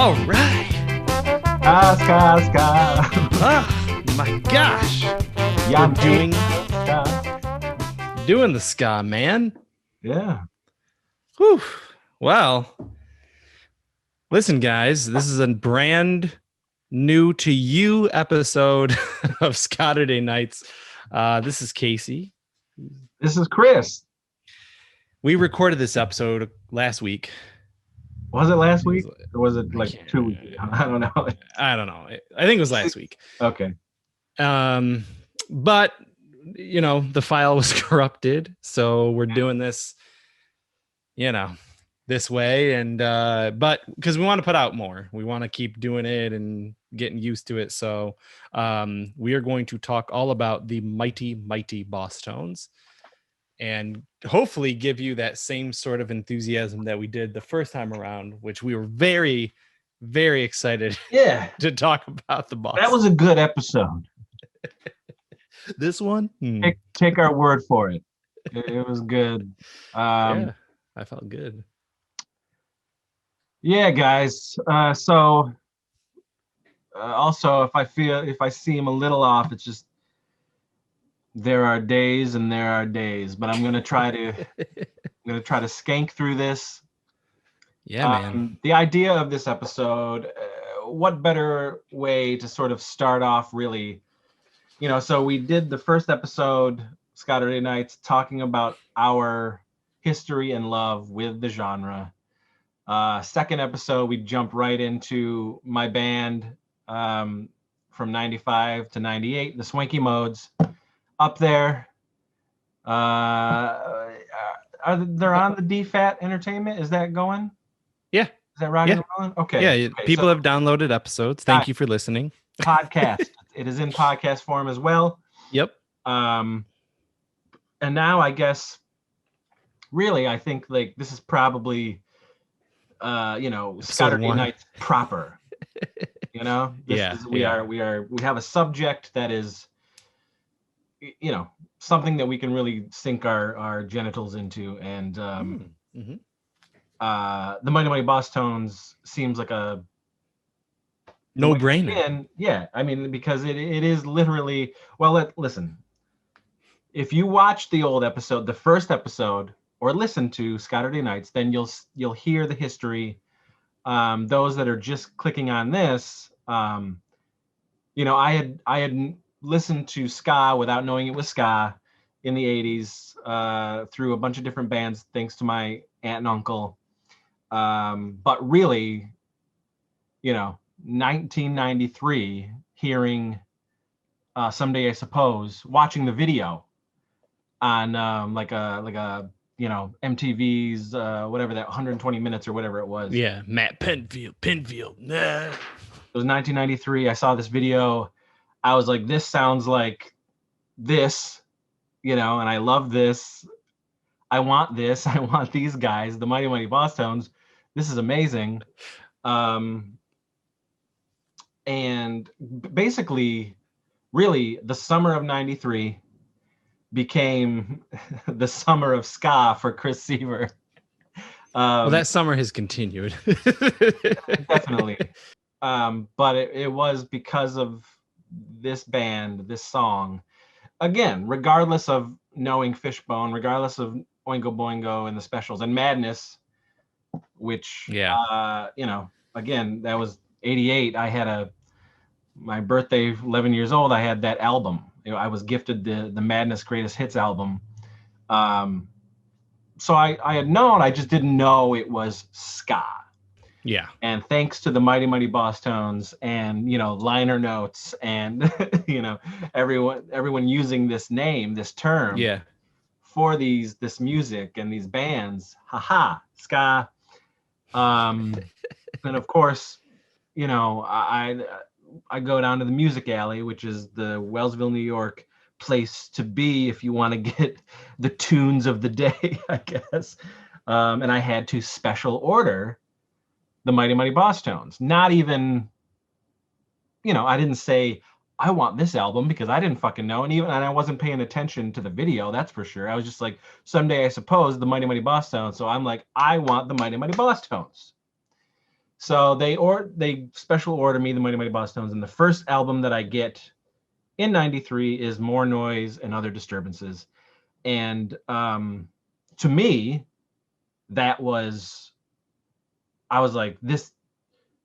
All right. Ska. Oh my gosh. Yeah, We're doing ska. the ska, man. Yeah. Whew. Well, listen, guys, this is a brand new to you episode of Skaturday Nights. This is Casey. This is Chris. We recorded this episode last week. Was it last week? Or was it like can't- 2 weeks ago? I don't know. I don't know. I think it was last week. Okay. But you know, the file was corrupted, so we're doing this, this way. And but because we want to put out more, we want to keep doing it and getting used to it. So we are going to talk all about the Mighty Mighty Bosstones and hopefully give you that same sort of enthusiasm that we did the first time around, which we were very, very excited to talk about the Bosstones. That was a good episode. This one? Take our word for it. It was good. Yeah, I felt good. Yeah, guys. So also, if I seem a little off, it's just there are days and there are days. But I'm gonna try to skank through this. Yeah, man. The idea of this episode, what better way to sort of start off really? So we did the first episode, Skaturday Nights, talking about our history and love with the genre. Second episode, we jump right into my band from 95 to 98, the Swanky Modes, up there. They're on the DFAT Entertainment? Is that going? Yeah. Is that rocking and rolling? Okay. Yeah, people have downloaded episodes. Thank you for listening. Podcast. It is in podcast form as well. Yep. And now I guess really I think like this is probably Saturday Nights proper. We have a subject that is something that we can really sink our genitals into, and the Mighty Mighty Bosstones seems like a no-brainer. And yeah, I mean, because it is literally, listen, if you watch the old episode, the first episode, or listen to Skaturday Nights, then you'll hear the history. Those that are just clicking on this, I had listened to ska without knowing it was ska in the 80s through a bunch of different bands, thanks to my aunt and uncle. But really, 1993, hearing Someday I Suppose, watching the video on MTV's whatever that 120 minutes or whatever it was. Yeah, Matt Pinfield. Nah. It was 1993. I saw this video. I was like, this sounds like this, and I love this. I want this. I want these guys, the Mighty Mighty Bosstones. This is amazing. And basically, really, the summer of 93 became the summer of ska for Chris Seaver. That summer has continued. Definitely. But it was because of this band, this song. Again, regardless of knowing Fishbone, regardless of Oingo Boingo and the Specials and Madness, which, again, that was 88. I had my birthday, 11 years old, I had that album. I was gifted the Madness Greatest Hits album. So I had known, I just didn't know it was ska. Yeah. And thanks to the Mighty Mighty Bosstones and, liner notes and, everyone using this name, this term for this music and these bands, ska. And of course, I go down to the Music Alley, which is the Wellsville, New York place to be if you want to get the tunes of the day, I guess. And I had to special order the Mighty Mighty Bosstones. Not even, I didn't say, I want this album, because I didn't fucking know. And I wasn't paying attention to the video, that's for sure. I was just like, Someday I Suppose, the Mighty Mighty Bosstones. So I'm like, I want the Mighty Mighty Bosstones. So they special order me the Mighty Mighty Bosstones, and the first album that I get in '93 is More Noise and Other Disturbances. And to me, that was, I was like, this,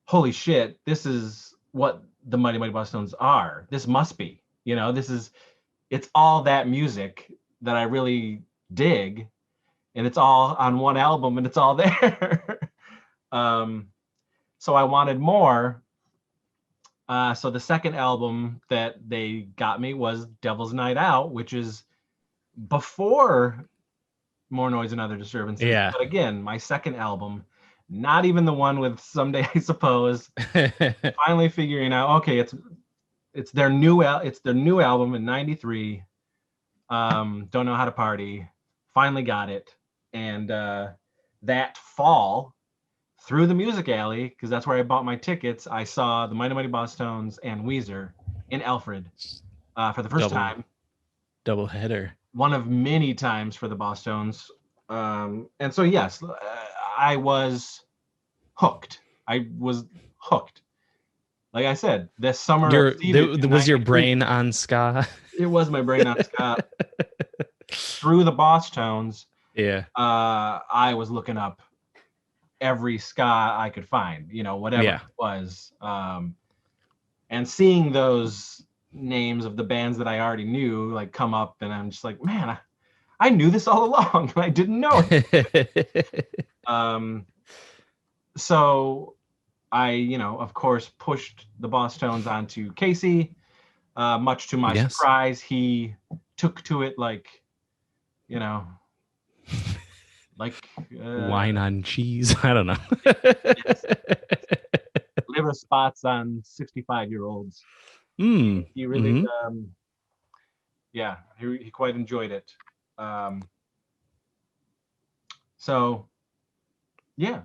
holy shit, this is what the Mighty Mighty Bosstones are. This must be, it's all that music that I really dig, and it's all on one album, and it's all there. So I wanted more. So the second album that they got me was Devil's Night Out, which is before More Noise and Other Disturbances. Yeah. But again, my second album, not even the one with Someday I Suppose. Finally figuring out, okay, it's their new album in '93. Don't Know How to Party. Finally got it. And that fall, through the music alley, because that's where I bought my tickets, I saw the Mighty Mighty Bosstones and Weezer in Alfred for the first time. Double header. One of many times for the Bosstones. And so, yes, I was hooked. I was hooked. Like I said, this summer. Was your brain on ska? It was my brain on ska. Through the Bosstones, yeah. I was looking up every ska I could find, whatever it was, and seeing those names of the bands that I already knew like come up, and I'm just like, man, I knew this all along and I didn't know it. So I, of course, pushed the Bosstones onto Casey. Much to my surprise, he took to it like, like wine on cheese. I don't know. Liver spots on 65-year-olds. He really, he quite enjoyed it. So, yeah.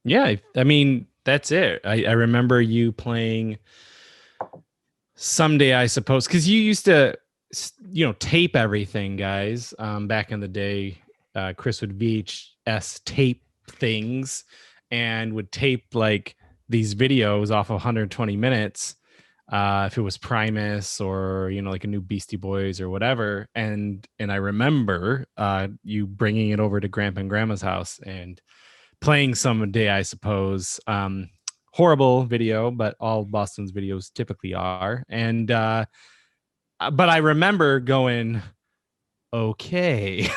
Yeah, I mean, that's it. I remember you playing Someday I Suppose, because you used to, tape everything, guys. Back in the day, Chris would VHS tape things and would tape like these videos off of 120 minutes if it was Primus or like a new Beastie Boys or whatever. And I remember you bringing it over to Grandpa and Grandma's house and playing Someday I Suppose. Horrible video, but all Boston's videos typically are. And but I remember going, okay,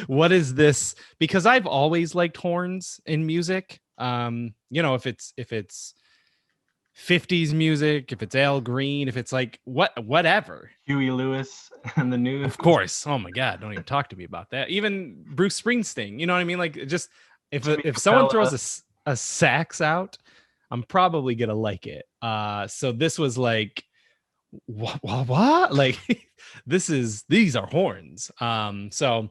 what is this? Because I've always liked horns in music. If it's 50s music, if it's Al Green, if it's like whatever. Huey Lewis and the News. Of course. Oh my God, don't even talk to me about that. Even Bruce Springsteen, you know what I mean? Like, just if someone throws a sax out, I'm probably gonna like it. So this was like, what? Like, these are horns. So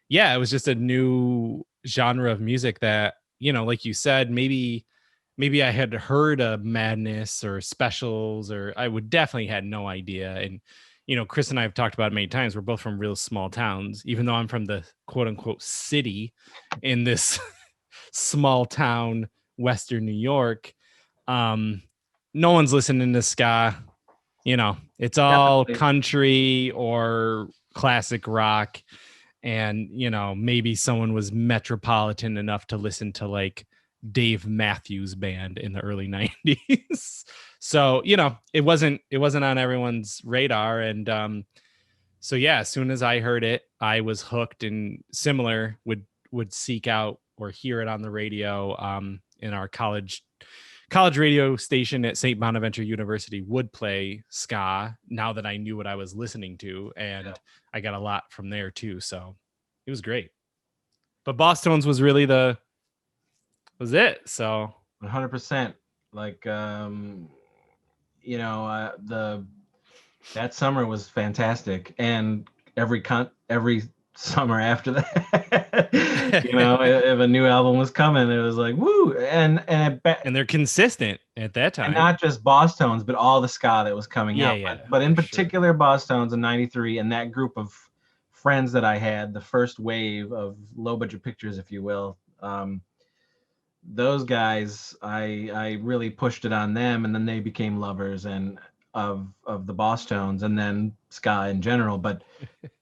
yeah, it was just a new genre of music that, like you said, maybe I had heard of Madness or Specials, or I would definitely had no idea. And Chris and I have talked about it many times. We're both from real small towns, even though I'm from the quote unquote city in this small town, Western New York. No one's listening to ska. It's all country or classic rock. And, maybe someone was metropolitan enough to listen to like Dave Matthews Band in the early 90s. So, it wasn't on everyone's radar. And so, yeah, as soon as I heard it, I was hooked, and similar would seek out or hear it on the radio. In our college radio station at St. Bonaventure University would play ska now that I knew what I was listening to. And I got a lot from there too. So it was great. But Bosstones was really was it. So 100%. Like, that summer was fantastic. And every summer after that, if a new album was coming, it was like, woo. And they're consistent at that time. And not just Bosstones, but all the ska that was coming out. Yeah, but in particular, Bosstones in '93, and that group of friends that I had, the first wave of low budget pictures, if you will, those guys, I really pushed it on them, and then they became lovers and of the Bosstones, and then ska in general. But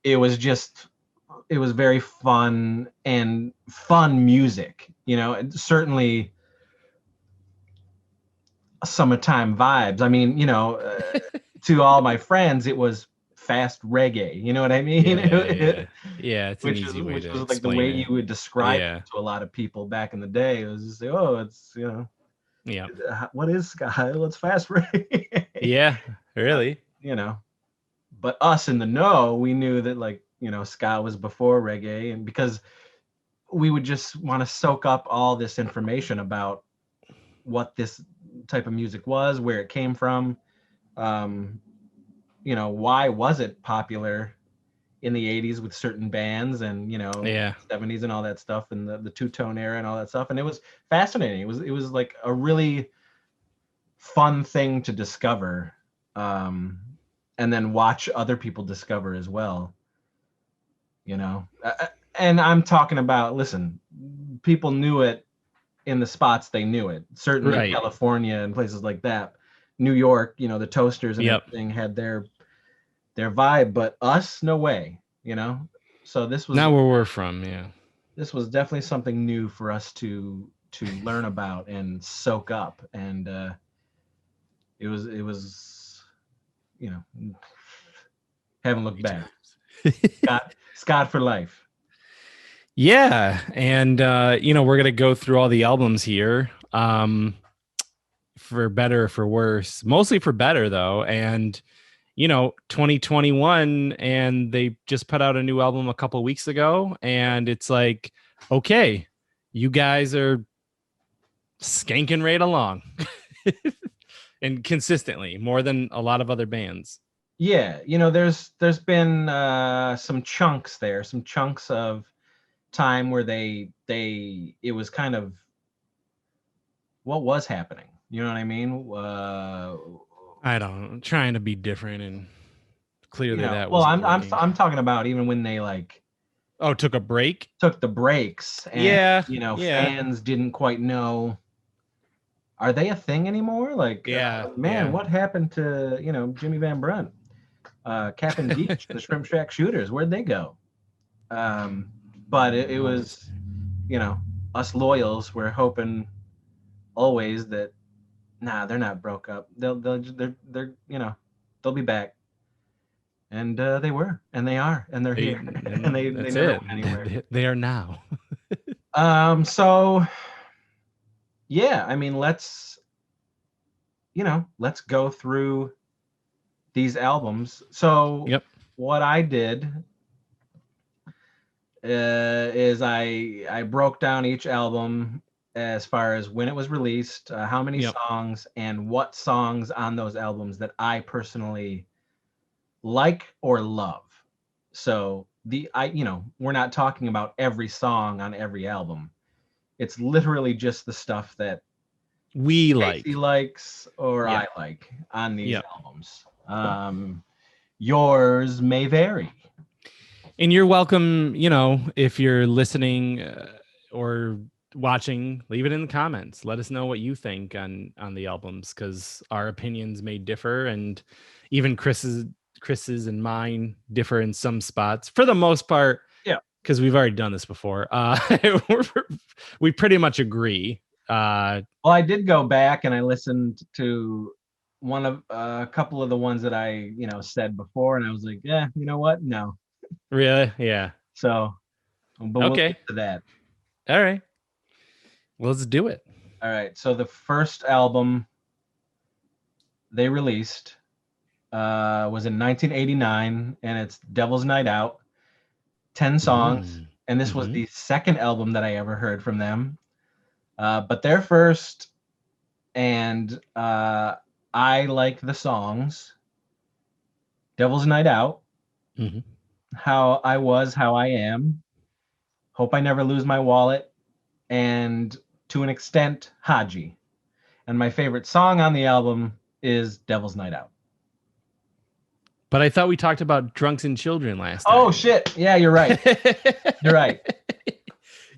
it was just, it was very fun and fun music, you know, and certainly summertime vibes. I mean, you know, to all my friends, it was fast reggae. You know what I mean? Yeah, it's an easy way Which to was like the way explain you it. would describe it Yeah. to a lot of people back in the day. It was just like, oh, it's, you know, Yeah. what is ska? Let's fast reggae. Yeah, really. You know, but us in the know, we knew that, like, you know, ska was before reggae, and because we would just want to soak up all this information about what this type of music was, where it came from, um, you know, why was it popular in the 80s with certain bands, and, you know, Yeah. 70s and all that stuff, and the two-tone era and all that stuff. And it was fascinating. It was like a really fun thing to discover, um, and then watch other people discover as well, you know. And I'm talking about, listen, people knew it in the spots they knew it. Certainly Right. California and places like that. New York, you know, the Toasters and Yep. everything had their vibe, but us, no way, you know. So Now where we're from, yeah. this was definitely something new for us to learn about and soak up, and it was, you know, haven't looked back. Scott for life. Yeah, and you know, we're gonna go through all the albums here, for better or for worse. Mostly for better though, and you know, 2021, and they just put out a new album a couple weeks ago, and it's like, okay, you guys are skanking right along, and consistently more than a lot of other bands. Yeah, you know, there's been some chunks there, some chunks of time where they it was kind of what was happening. You know what I mean? I don't know, trying to be different, and You clearly know, that well, wasn't I'm working. I'm talking about even when they, like, Oh, took a break. took the breaks, and, Yeah, you know, yeah, fans didn't quite know, are they a thing anymore? Like, yeah, man, yeah. what happened to, you know, Jimmy Van Brunt, Cap'n Beach, the Shrimp Shack Shooters? Where'd they go? Um, but it was, you know, us loyals were hoping always that, nah, they're not broke up. They're you know, they'll be back. And they were, and they are, and they're here, and And they that's never it. went anywhere. They are now. So yeah, I mean, let's, you know, let's go through these albums. So Yep. what I did is I broke down each album as far as when it was released, how many Yep. songs, and what songs on those albums that I personally like or love. So you know, we're not talking about every song on every album. It's literally just the stuff that We Casey like. likes or Yeah. I like on these Yep. albums. Yours may vary. And you're welcome, you know, if you're listening, or watching, leave it in the comments. Let us know what you think on the albums, because our opinions may differ, and even Chris's and mine differ in some spots. For the most part, Yeah. because we've already done this before, we pretty much agree. Well, I did go back and I listened to one of a couple of the ones that I, you know, said before, and I was like, yeah, you know what? No. Really, yeah. So, but we'll Okay, get to that. all right. Well, let's do it. All right. So the first album they released was in 1989, and it's Devil's Night Out, 10 songs. Mm. And this was Mm-hmm. the second album that I ever heard from them. But their first, and I like the songs Devil's Night Out, Mm-hmm. How I Was, How I Am, Hope I Never Lose My Wallet, and to an extent, Haji. And my favorite song on the album is Devil's Night Out. But I thought we talked about Drunks and Children last Oh, time. shit. Yeah, you're right. You're right.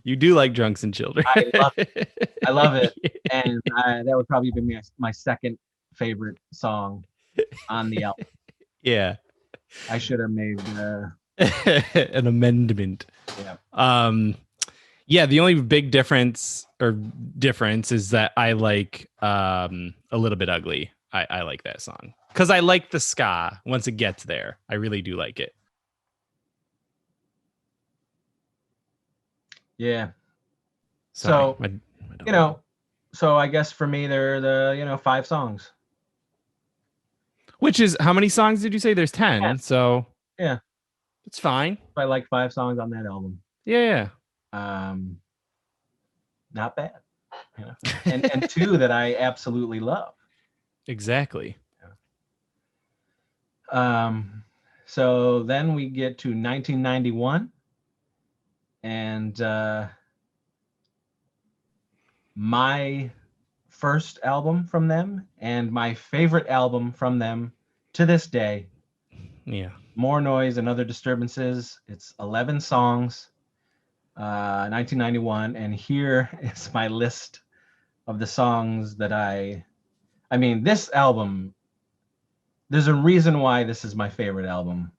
You do like Drunks and Children. I love it. I love it. And that would probably be my second favorite song on the album. Yeah. I should have made An amendment. yeah. Yeah, the only big difference is that I like A Little Bit Ugly. I like that song because I like the ska once it gets there. I really do like it. Yeah. Sorry, So you know, so I guess for me they're the 5 songs. Which is how many songs did you say? There's 10, Yeah. so Yeah, it's fine. I like 5 songs on that album. Yeah. Not bad. And 2 that I absolutely love. Exactly. So then we get to 1991, and my first album from them and my favorite album from them to this day. Yeah. More Noise and Other Disturbances. It's 11 songs, 1991, and here is my list of the songs that I mean, this album, there's a reason why this is my favorite album.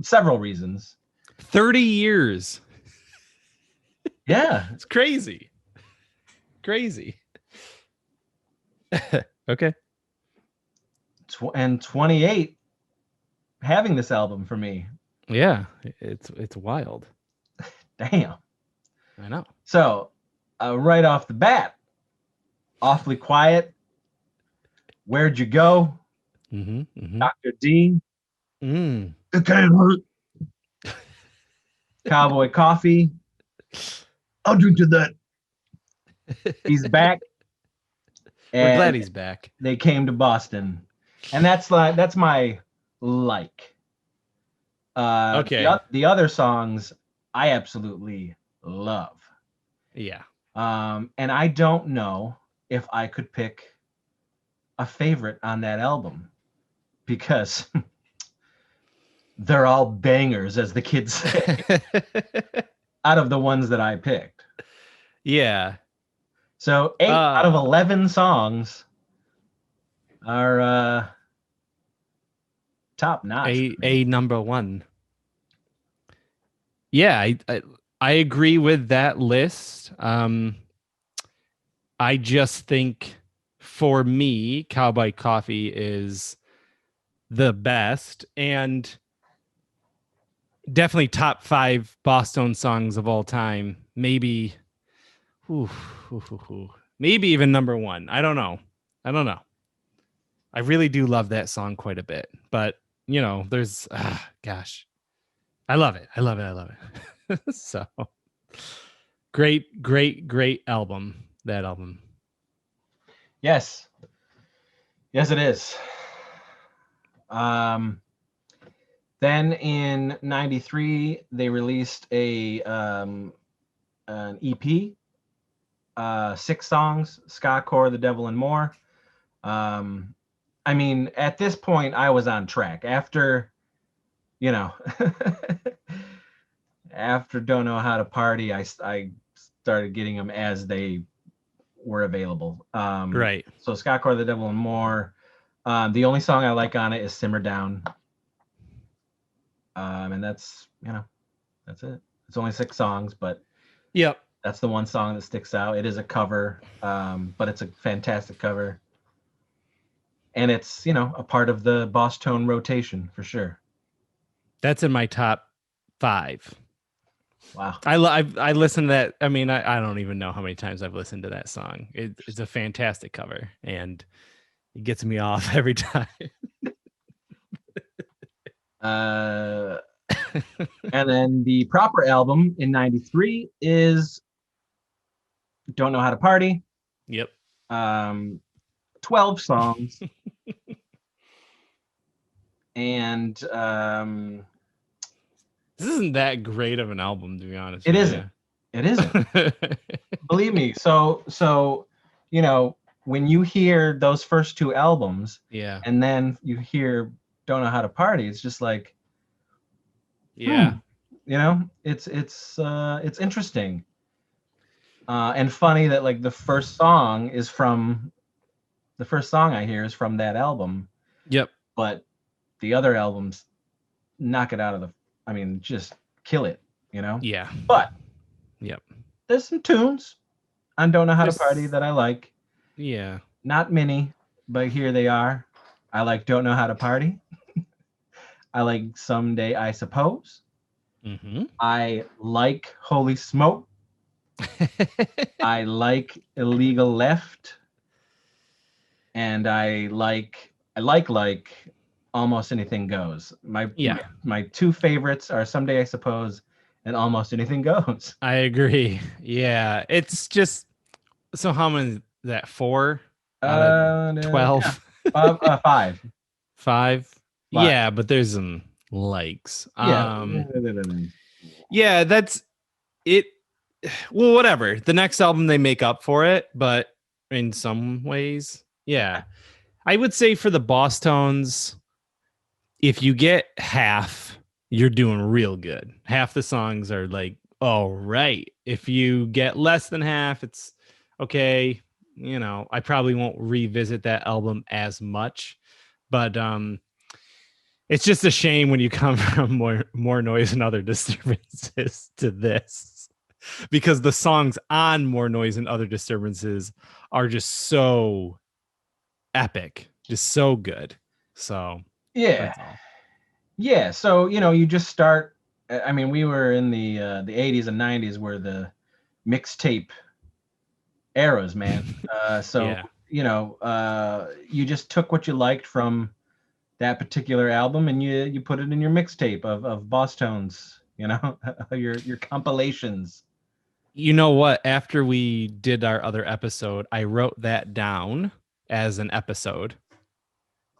Several reasons. 30 years. Yeah. It's crazy. Okay. And 28 having this album for me. Yeah, it's wild. Damn. I know. So, right off the bat, Awfully Quiet, Where'd You Go, Dr. D, It Can't Hurt, Cowboy Coffee, I'll drink to that. He's back. We're glad he's back. They Came to Boston, and that's my like. Okay. The other songs I absolutely love. Yeah. And I don't know if I could pick a favorite on that album because they're all bangers, as the kids say, out of the ones that I picked. Yeah. So 8 out of 11 songs are top notch. A number one. Yeah, I agree with that list. I just think for me, Cowboy Coffee is the best and definitely top 5 Boston songs of all time. Maybe maybe even number 1. I don't know. I really do love that song quite a bit, but there's gosh. I love it. So great album. That album. Yes, it is. Then in '93 they released an EP, 6 songs, Skaturday, The Devil and More. I mean, at this point I was on track after after Don't Know How to Party. I started getting them as they were available. Right. So Skaturday, The Devil and More. The only song I like on it is Simmer Down. And that's it. It's only 6 songs, but yep, that's the one song that sticks out. It is a cover, but it's a fantastic cover. And it's, a part of the Bosstone rotation for sure. That's in my top 5. Wow. I listened to that. I mean, I don't even know how many times I've listened to that song. It's a fantastic cover, and it gets me off every time. And then the proper album in '93 is Don't Know How to Party. Yep. 12 songs. And this isn't that great of an album, to be honest. It isn't. It isn't. Believe me. So when you hear those first 2 albums, yeah, and then you hear Don't Know How to Party, it's just like, yeah, it's interesting. And funny that like the first song I hear is from that album, Yep. but the other albums knock it out of just kill it, Yeah. But Yep. there's some tunes on Don't Know How to There's Party that I like. yeah. Not many, but here they are. I like Don't Know How to Party. I like Someday I Suppose. Mm-hmm. I like Holy Smoke. I like Illegal Left. And I like Almost Anything Goes. My two favorites are Someday I Suppose and Almost Anything Goes. I agree. Yeah. It's just so how many is that 4 out of Yeah. 12? 5. 5? But Yeah, but there's some likes. yeah. Yeah, that's it. Well, whatever. The next album they make up for it, but in some ways, yeah. I would say for the Bosstones, if you get half, you're doing real good. Half the songs are like, all right. If you get less than half, it's okay. I probably won't revisit that album as much, but it's just a shame when you come from more noise and other disturbances to this, because the songs on More Noise and Other Disturbances are just so epic, just so good. So Yeah. that's all. Yeah. So, you just start. We were in the 80s and 90s were the mixtape eras, man. So, Yeah. you just took what you liked from that particular album and you put it in your mixtape of Bosstones, your compilations. You know what? After we did our other episode, I wrote that down as an episode,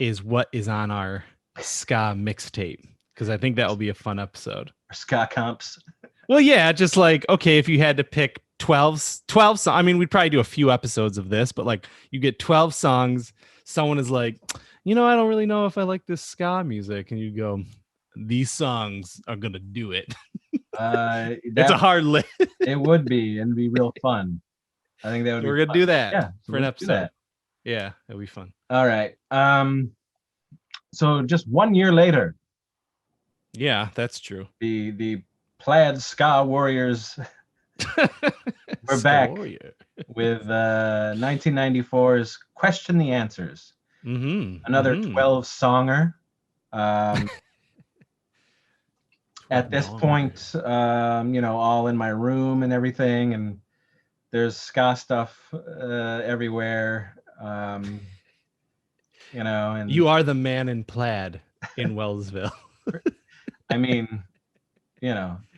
is what is on our ska mixtape, because I think that will be a fun episode. Ska comps. Well, yeah, just like, okay, if you had to pick 12 songs, we'd probably do a few episodes of this, but like you get 12 songs, someone is like, I don't really know if I like this ska music. And you go, these songs are going to do it. It's a hard list. It would be, and be real fun. I think that would We're be going to do that so for an episode. Yeah, it'll be fun. All right. So just 1 year later. Yeah, that's true. The plaid ska warriors we're back with 1994's Question the Answers. Another 12 songer. At this point, all in my room and everything, and there's ska stuff everywhere. And you are the man in plaid in Wellsville.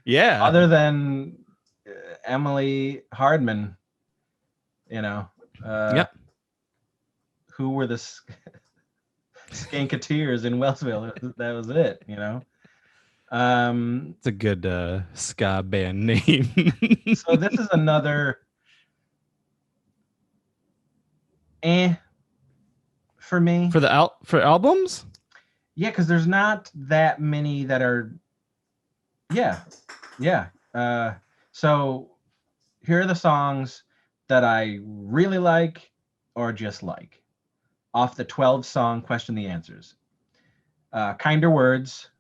Yeah. Other than Emily Hardman, yep. Who were the Skankateers in Wellsville? That was it, It's a good ska band name. So this is another for me. For albums? Yeah, because there's not that many that are. Yeah. So here are the songs that I really like or just like off the 12 song Question the Answers. Kinder Words.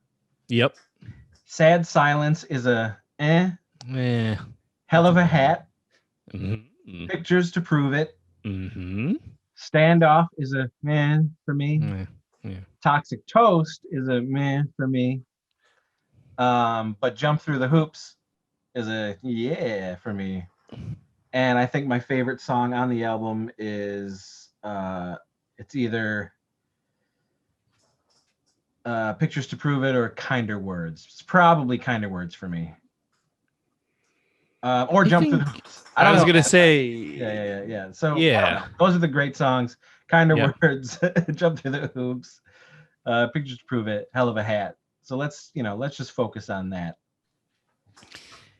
Yep. Sad Silence is a Hell of a Hat. Mm-hmm. Pictures to Prove It. Mm-hmm. Standoff is a man for me. Yeah. Toxic Toast is a man for me. But Jump Through the Hoops is a yeah for me. And I think my favorite song on the album is it's either Pictures to Prove It or Kinder Words. It's probably Kinder Words for me. Or Jump Through the Hoops. I was going to say. Yeah. So yeah, those are the great songs. Kinder Words, Jump Through the Hoops, Pictures to Prove It, Hell of a Hat. So let's just focus on that.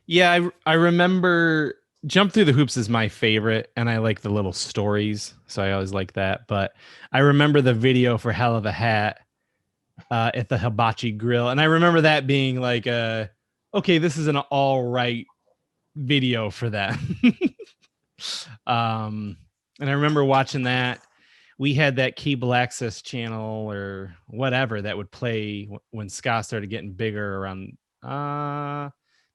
Yeah, I remember Jump Through the Hoops is my favorite, and I like the little stories, so I always like that. But I remember the video for Hell of a Hat at the Hibachi Grill, and I remember that being like, okay, this is an all right video for that. And I remember watching that. We had that cable access channel or whatever that would play when ska started getting bigger around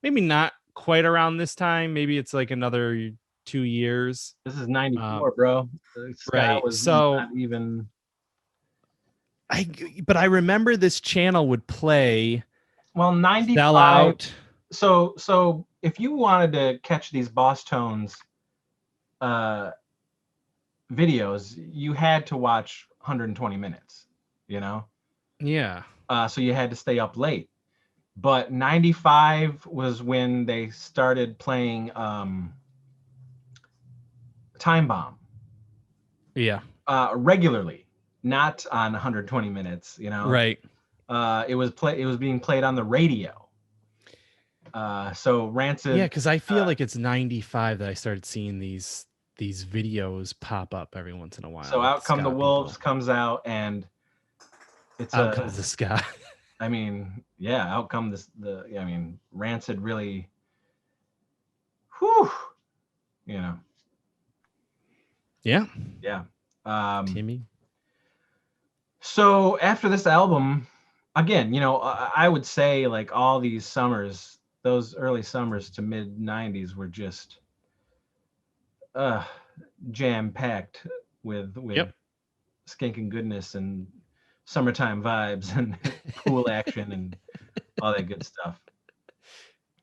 maybe not quite around this time. Maybe it's like another 2 years. This is 94, bro. Ska Right. was So not even. but I remember this channel would play Well, Sell 95. Out. So if you wanted to catch these Bosstones videos, you had to watch 120 minutes, you know? Yeah. So you had to stay up late. But 95 was when they started playing Time Bomb Yeah. regularly, not on 120 minutes, you know? Right. It was being played on the radio. So Rancid. Yeah, because I feel like it's 95 that I started seeing these videos pop up every once in a while. So with Out Come the ska Wolves people. comes out, and it's Out comes the ska. I mean, yeah, out come I mean, Rancid really, whew, you know. Yeah. Yeah. Timmy. So after this album, again, you know, I would say like all these summers, those early summers to mid 90s were just jam packed with Yep. skanking goodness and summertime vibes and pool action and all that good stuff.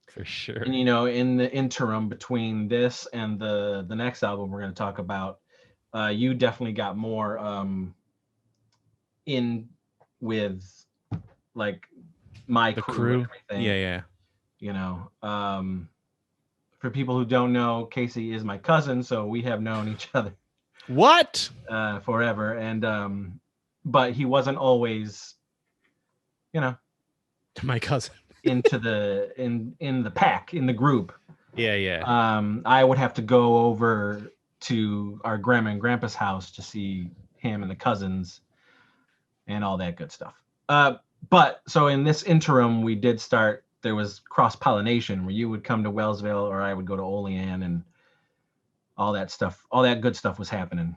For sure. And you know, in the interim between this and the next album we're going to talk about, you definitely got more in with like my The crew and crew. everything. Yeah. You know, for people who don't know, Casey is my cousin, so we have known each other What? forever. And but he wasn't always, you know, My cousin. into the in the pack, in the group. Yeah. I would have to go over to our grandma and grandpa's house to see him and the cousins and all that good stuff. But so in this interim, we did start. There was cross pollination where you would come to Wellsville or I would go to Olean, and all that stuff. All that good stuff was happening.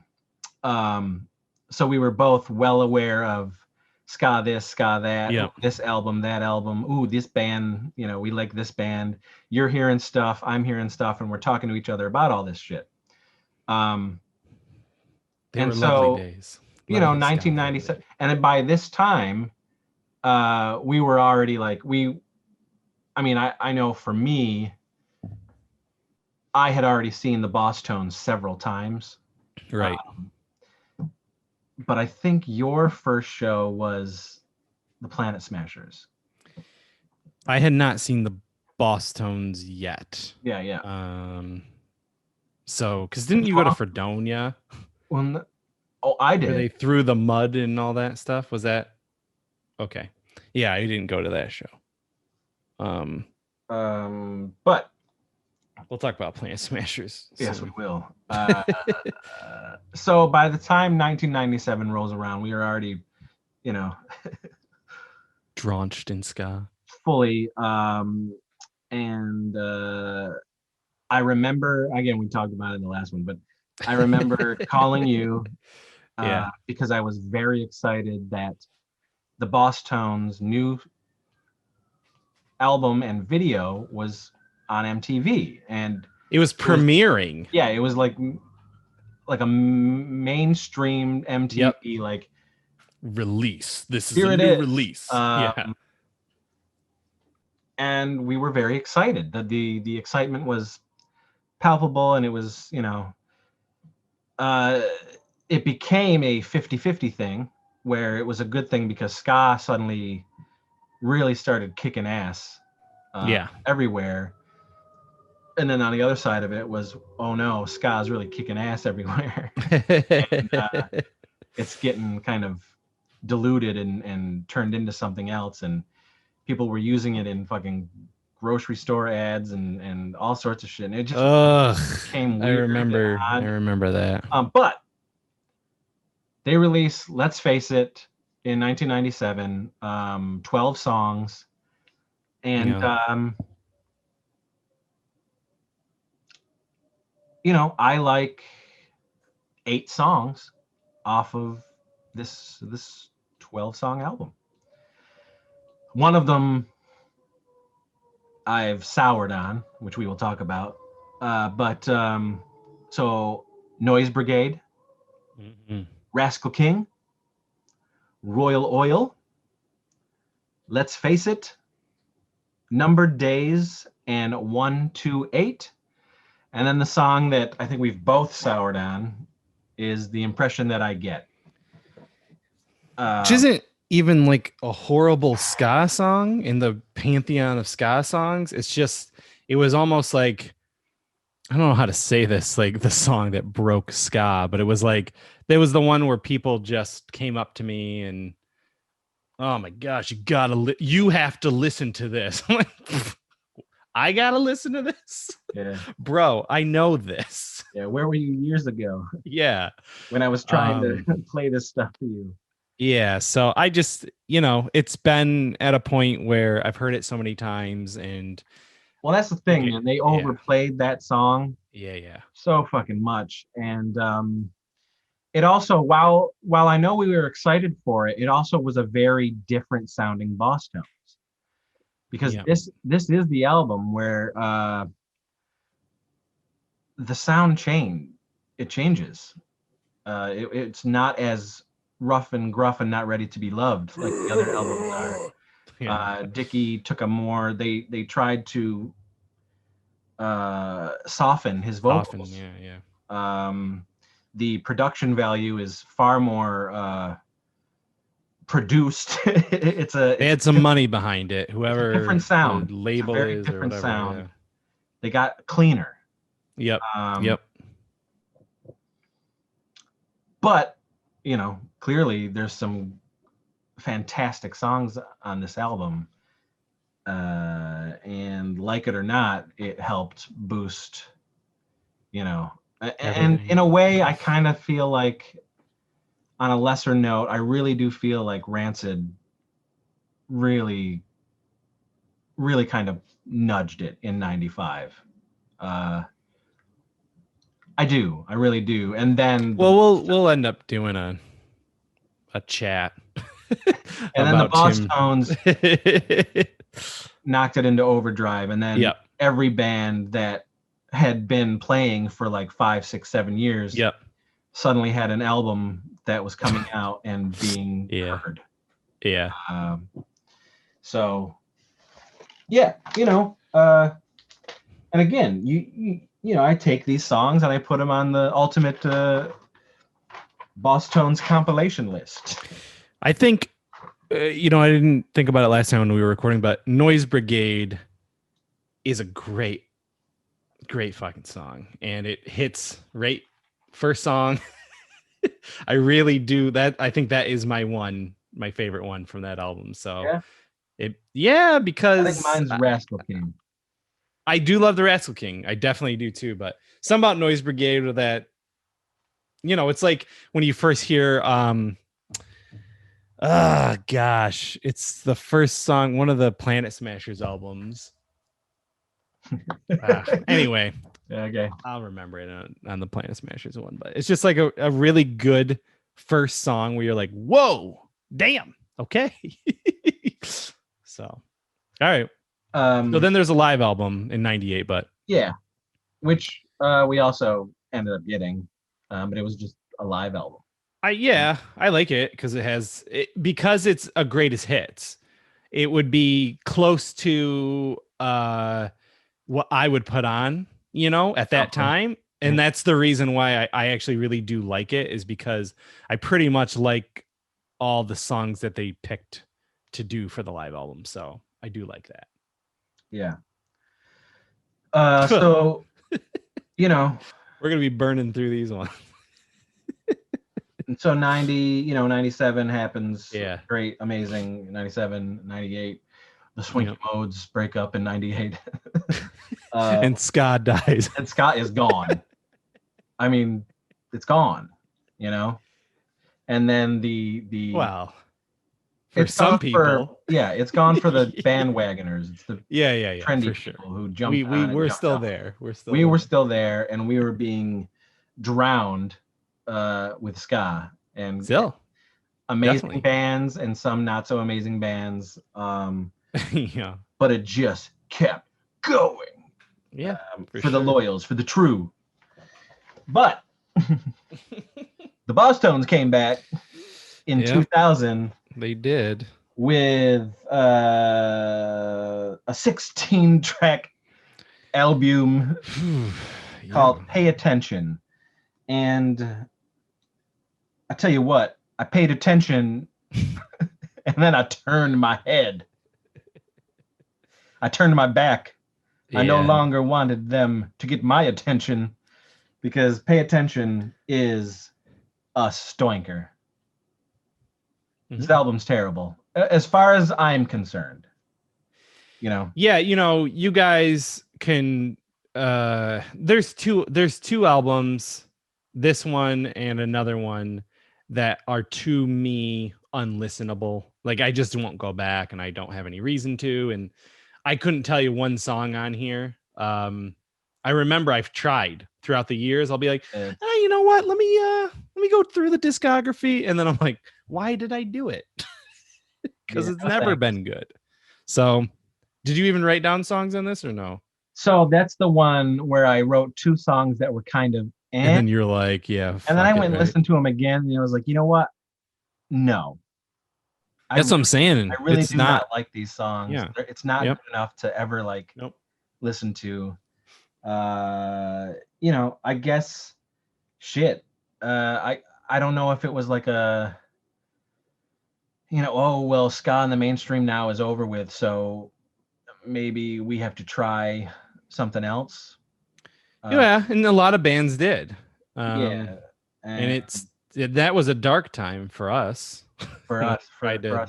So we were both well aware of ska this, ska that, Yeah. ooh, this album, that album, ooh, this band, you know, we like this band. You're hearing stuff, I'm hearing stuff, and we're talking to each other about all this shit. They And were so, lovely days. you know, Lovely ska 1997, and by this time, we were already like, I mean, I know for me, I had already seen the Bosstones several times. Right. But I think your first show was the Planet Smashers. I had not seen the Bosstones yet. Yeah. So, because didn't you go to Fredonia? Well, I did. Where they threw the mud and all that stuff? Was that okay? Yeah, I didn't go to that show. But we'll talk about Planet Smashers. Yes, soon. we will. So by the time 1997 rolls around, we are already, you know, drenched in ska. Fully. And I remember, again, we talked about it in the last one, but I remember calling you because I was very excited that the Bosstones' new album and video was on MTV, and it was premiering. It was like a mainstream MTV like release. This is a new release. And we were very excited. The excitement was palpable, and it was, you know, it became a 50-50 thing where it was a good thing because ska suddenly really started kicking ass everywhere. And then on the other side of it was, oh no, ska is really kicking ass everywhere. And, it's getting kind of diluted and turned into something else, and people were using it in fucking grocery store ads and all sorts of shit. And it just became weird. I remember that. But they released Let's Face It in 1997, 12 songs, and I like 8 songs off of this 12-song album. One of them I've soured on, which we will talk about. But so Noise Brigade, Mhm. Rascal King, Royal Oil, Let's Face It, Numbered Days, and 128. And then the song that I think we've both soured on is The Impression That I Get. Which isn't even like a horrible ska song in the pantheon of ska songs. It's just, it was almost like, I don't know how to say this, like the song that broke ska, but it was like, there was the one where people just came up to me and, oh my gosh, you have to listen to this. I'm like, I gotta listen to this? Yeah. Bro, I know this. Yeah, where were you years ago Yeah. when I was trying to play this stuff for you? Yeah, so I just, it's been at a point where I've heard it so many times and Well, that's the thing, okay, man. They yeah. overplayed that song Yeah. so fucking much. And it also, while I know we were excited for it, it also was a very different sounding Bosstones. Because Yeah. this is the album where the sound changes. It's not as rough and gruff and not ready to be loved like the other albums are. Yeah. Dickie took a more, they tried to soften his Often, vocals. yeah. The production value is far more produced. They had some money behind it, whoever different the sound. It's a label very is or different whatever. sound. They got cleaner. Yeah. Yep. But clearly there's some fantastic songs on this album. And like it or not, it helped boost, and Everything. in a way, I kind of feel like, on a lesser note, I really do feel like Rancid really, really kind of nudged it in '95. I do, I really do. And then We'll end up doing a chat the about Tim. Bosstones knocked it into overdrive, and then Yep. every band that had been playing for like 5, 6, 7 years Yep. suddenly had an album that was coming out and being heard. Yeah. So yeah, and again, I take these songs and I put them on the ultimate Bosstones compilation list. I think, I didn't think about it last time when we were recording, but Noise Brigade is a great fucking song, and it hits right first song. I really do that. I think that is my favorite one from that album. So because I think mine's Rascal King. I do love the Rascal King. I definitely do too. But something about Noise Brigade with that, it's like when you first hear, gosh, it's the first song, one of the Planet Smashers albums. Anyway, okay, I'll remember it on the Planet Smashers one, but it's just like a really good first song where you're like, whoa, damn, okay. So, all right. So then there's a live album in '98, but yeah, which we also ended up getting, but it was just a live album. I like it because it's a greatest hits. It would be close to what I would put on, at that time. And that's the reason why I actually really do like it, is because I pretty much like all the songs that they picked to do for the live album. So I do like that. Yeah. So, we're going to be burning through these ones. So 97 happens. Yeah. Great, amazing. 97, 98. The Swinky Modes break up in 98. And Scott dies. And Scott is gone. I mean, it's gone, And then the wow. For It's some gone people. it's gone for the bandwagoners. It's the Yeah, trendy for sure. people who jumped We on and we're jumped still off. there. We're still We there. were still there, and we were being drowned with ska and Still, amazing definitely. bands and some not so amazing bands. Yeah. But it just kept going Yeah, for for the sure. loyals, for the true. But the Bosstones came back in 2000 They did. with a 16-track album called Pay Attention. And I tell you what, I paid attention and then I turned my head. I turned my back. I no longer wanted them to get my attention because Pay Attention is a stoinker. This album's terrible as far as I'm concerned. Yeah, you guys can there's two albums, this one and another one, that are to me unlistenable. Like I just won't go back and I don't have any reason to, and I couldn't tell you one song on here. I remember I've tried throughout the years. I'll be like, you know what? Let me go through the discography, and then I'm like, why did I do it? Because it's never been good. So, did you even write down songs on this or no? So that's the one where I wrote two songs that were kind of and then you're like, yeah. And then I went and listened to them again, and I was like, you know what? No. That's what I'm saying. I really do not like these songs. Yeah. It's not good enough to ever like Nope. listen to. I guess shit. I don't know if it was like a oh well, ska in the mainstream now is over with, so maybe we have to try something else. Yeah, and a lot of bands did. And that was a dark time for us. For us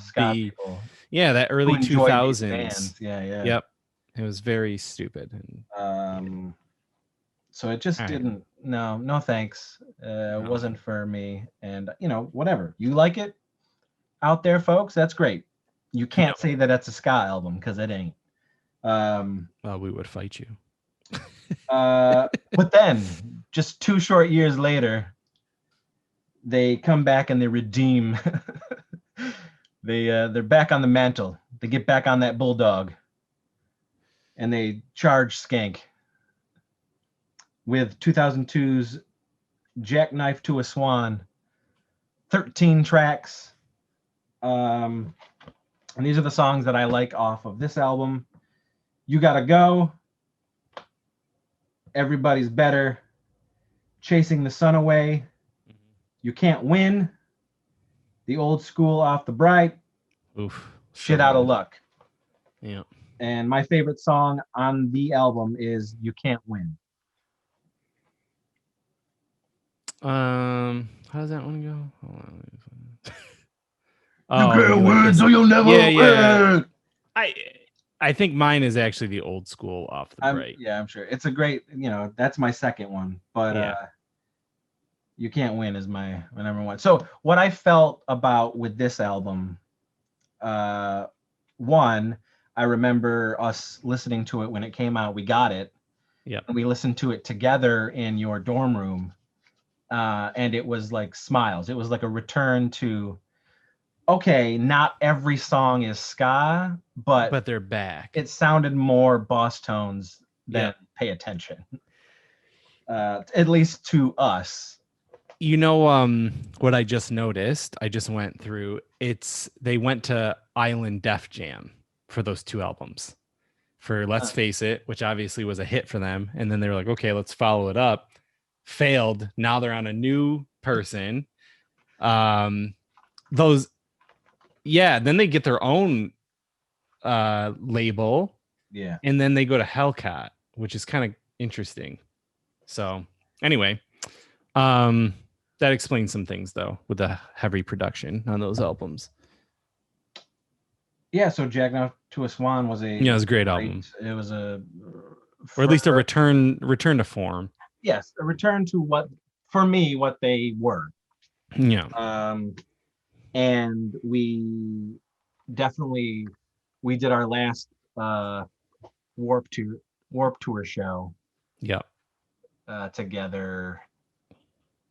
ska people. Yeah, that early 2000s. Yeah. Yep. It was very stupid. And so it just didn't. No thanks. It wasn't for me. And whatever. You like it out there, folks? That's great. You can't say that that's a ska album because it ain't. Well, we would fight you. But then, just 2 short years later, they come back and they redeem. They're back on the mantle. They get back on that bulldog, and they charge Skank with 2002's Jackknife to a Swan, 13 tracks. And these are the songs that I like off of this album: You Gotta Go, Everybody's Better, Chasing the Sun Away, You Can't Win, The Old School Off the Bright, Shit Out of Luck. Yeah. And my favorite song on the album is You Can't Win. How does that one go? Hold on. You can't win, so you'll never win. I think mine is actually The Old School Off the Bright. I'm sure. It's a great, that's my second one. But You Can't Win is my number one. So what I felt about with this album, one, I remember us listening to it when it came out. We got it. Yeah. And we listened to it together in your dorm room. And it was like smiles. It was like a return to, okay, not every song is ska, but they're back. It sounded more Bosstones than Pay Attention. At least to us. What I just noticed, I just went through, they went to Island Def Jam for those two albums. For Let's Face It, which obviously was a hit for them. And then they were like, okay, let's follow it up. Failed. Now they're on a new person. Then they get their own label. Yeah. And then they go to Hellcat, which is kind of interesting. So anyway, that explains some things though, with the heavy production on those albums. Yeah, so Jackknife to a Swan was it was a great album. It was or at least a return to form. Yes, a return to what they were. Yeah. And we definitely, we did our last Warp Tour show Yeah. together,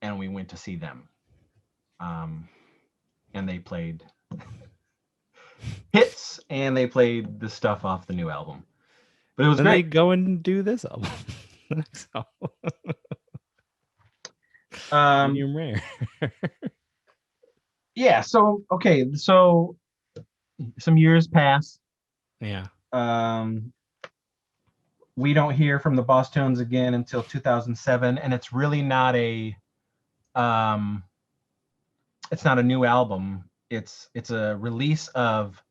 and we went to see them. And they played hits and they played the stuff off the new album. But it was Then they great. go and do this album. So, Um, medium rare. yeah. So okay. So some years pass. Yeah. Um, we don't hear from the Bosstones again until 2007, and it's really not a um, it's not a new album. It's a release of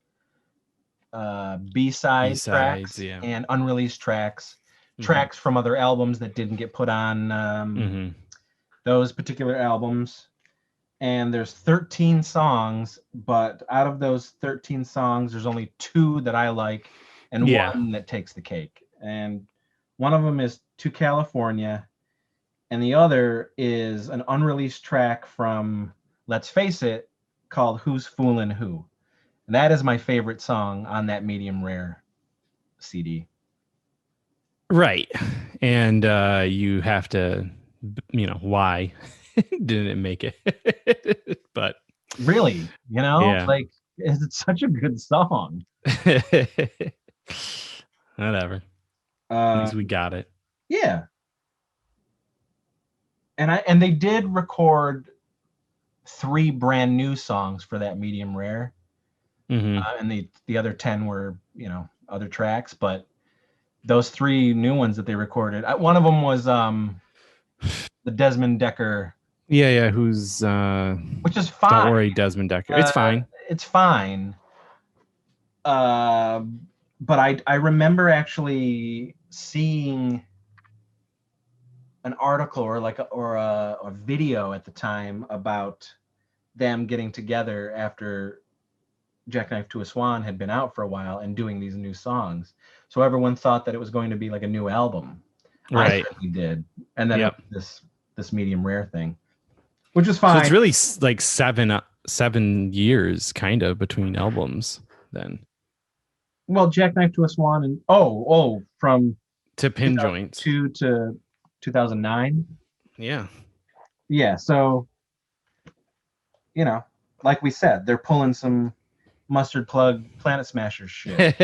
B-side B-sides, tracks yeah. and unreleased tracks, Mhm. tracks from other albums that didn't get put on those particular albums. And there's 13 songs, but out of those 13 songs, there's only 2 that I like and Yeah. 1 that takes the cake. And one of them is To California, and the other is an unreleased track from Let's Face It called Who's Foolin' Who. And that is my favorite song on that medium rare CD. Right. And you have to, why didn't it make it? But Really, yeah. like it's such a good song. Whatever. At least we got it. Yeah. And they did record 3 brand new songs for that medium rare. And the other 10 were, other tracks, but those 3 new ones that they recorded, one of them was the Desmond Decker. Yeah. Who's which is fine. Don't worry, Desmond Decker. It's fine. It's fine. But I remember actually seeing an article or a video at the time about them getting together after Jackknife to a Swan had been out for a while and doing these new songs. So everyone thought that it was going to be like a new album. Right. I certainly did. And then this medium rare thing, which was fine. So it's really like 7 years kind of between albums then. Well, Jackknife to a Swan and from to Pin Joints 2002 to 2009. Yeah. Yeah. So, like we said, they're pulling some Mustard Plug Planet Smashers shit.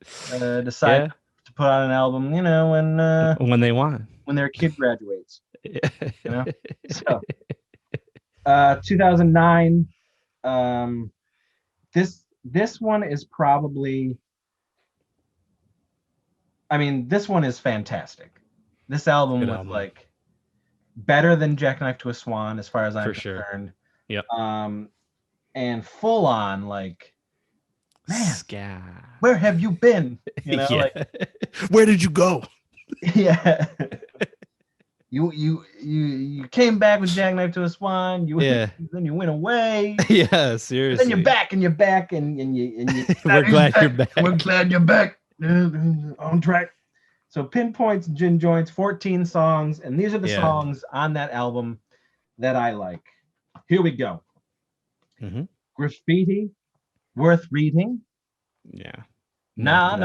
Decide to put out an album, when they want, when their kid graduates. So 2009. This one is probably, this one is fantastic. This album was like better than Jackknife to a Swan as far as I'm concerned. Sure. Yep. And full on like, man, where have you been? Where did you go? Yeah. You came back with Jackknife to a Swan. Then you went away. Yeah, seriously. Then you're back and you we're glad you're back. We're glad you're back on track. So Pinpoints, Gin Joints, 14 songs, and these are the songs on that album that I like. Here we go. Graffiti, Worth Reading. Yeah. Nah.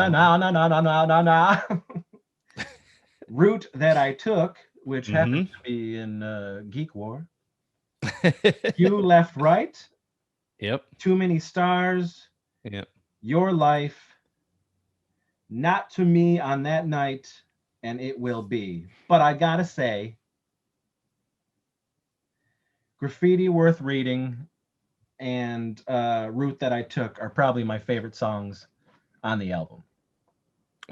Route That I Took, which happens to be in Geek War. You Left Right. Yep. Too Many Stars. Yep. Your Life. Not to Me on That Night, and It Will Be. But I gotta say, Graffiti, Worth Reading, and Route That I Took are probably my favorite songs on the album.